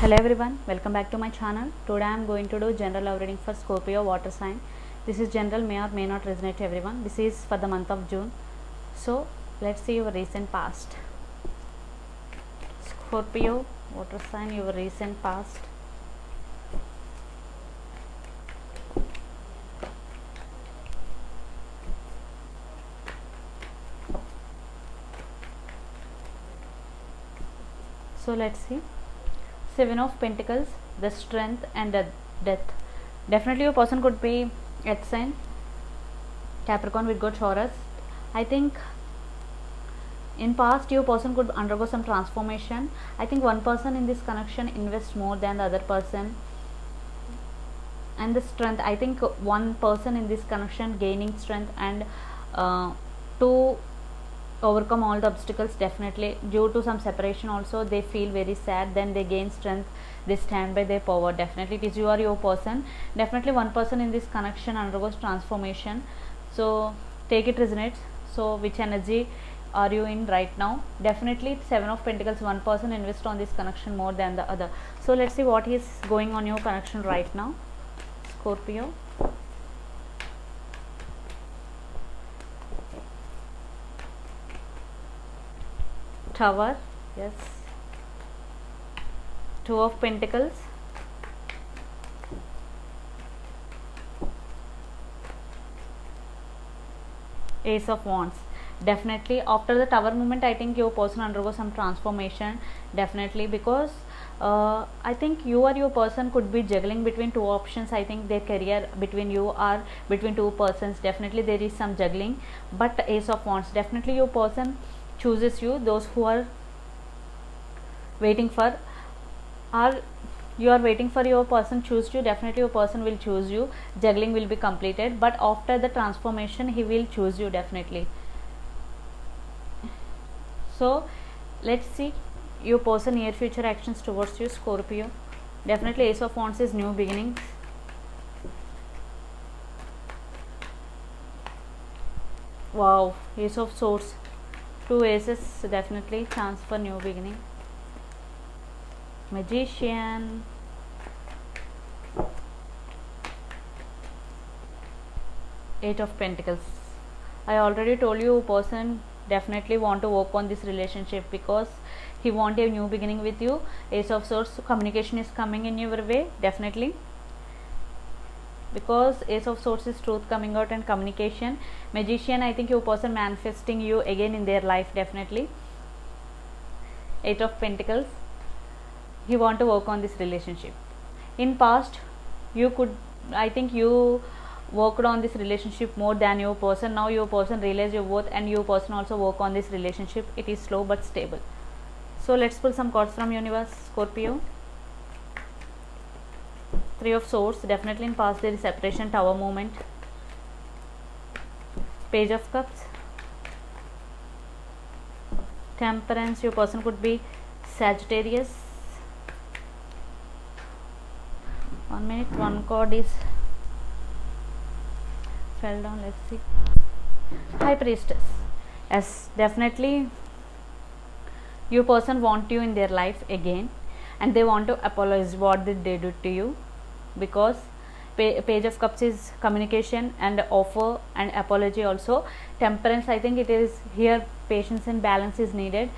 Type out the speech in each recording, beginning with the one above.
Hello everyone, welcome back to my channel. Today I am going to do general love reading for Scorpio water sign. This is general, may or may not resonate to everyone. This is for the month of June. So let's see your recent past. Scorpio water sign, your recent past. So let's see. Seven of Pentacles, the strength and the death. Definitely your person could be Earth sign, Capricorn, Virgo, Taurus. I think in past your person could undergo some transformation. I think one person in this connection invests more than the other person. And the strength, I think one person in this connection gaining strength and to overcome all the obstacles. Definitely due to some separation also they feel very sad, then they gain strength, they stand by their power. Definitely it is you or your person. Definitely one person in this connection undergoes transformation. So take it resonates. So which energy are you in right now? Definitely Seven of Pentacles, one person invests on this connection more than the other. So let's see what is going on your connection right now, Scorpio. Tower, yes. Two of Pentacles, Ace of Wands. Definitely after the Tower moment I think your person undergoes some transformation. Definitely because I think you or your person could be juggling between two options. I think their career between you or between two persons. Definitely there is some juggling, but Ace of Wands, definitely your person chooses you. Those who are waiting for, or you are waiting for your person choose you, definitely your person will choose you. Juggling will be completed, but after the transformation he will choose you definitely. So let's see your person near future actions towards you, Scorpio. Definitely Ace of Wands is new beginnings. Wow, Ace of Swords, two aces, definitely chance for new beginning. Magician, Eight of Pentacles. I already told you person definitely want to work on this relationship because he want a new beginning with you. Ace of Swords, communication is coming in your way definitely, because Ace of Swords is truth coming out and communication. Magician, I think your person manifesting you again in their life definitely. Eight of Pentacles, he want to work on this relationship. In past you could, I think you worked on this relationship more than your person. Now your person realize your worth and your person also work on this relationship. It is slow but stable. So let's pull some cards from universe, Scorpio. Three of Swords, definitely in past there is separation, Tower moment. Page of Cups, Temperance, your person could be Sagittarius. 1 minute, one card is fell down. Let's see. High Priestess, yes, definitely your person want you in their life again and they want to apologize what did they do to you, because Page of Cups is communication and offer and apology also. Temperance, I think it is here patience and balance is needed.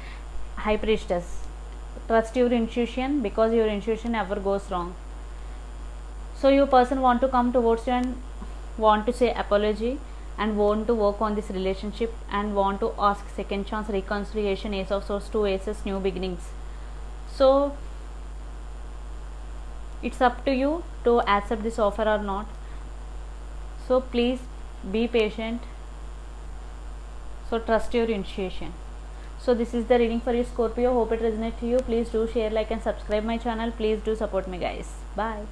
High Priestess, trust your intuition because your intuition never goes wrong. So your person want to come towards you and want to say apology and want to work on this relationship and want to ask second chance, reconciliation. Ace of Swords, two aces, new beginnings. So it's up to you to accept this offer or not. So please be patient. So trust your intuition. So this is the reading for you, Scorpio. Hope it resonates to you. Please do share, like and subscribe my channel. Please do support me guys. Bye.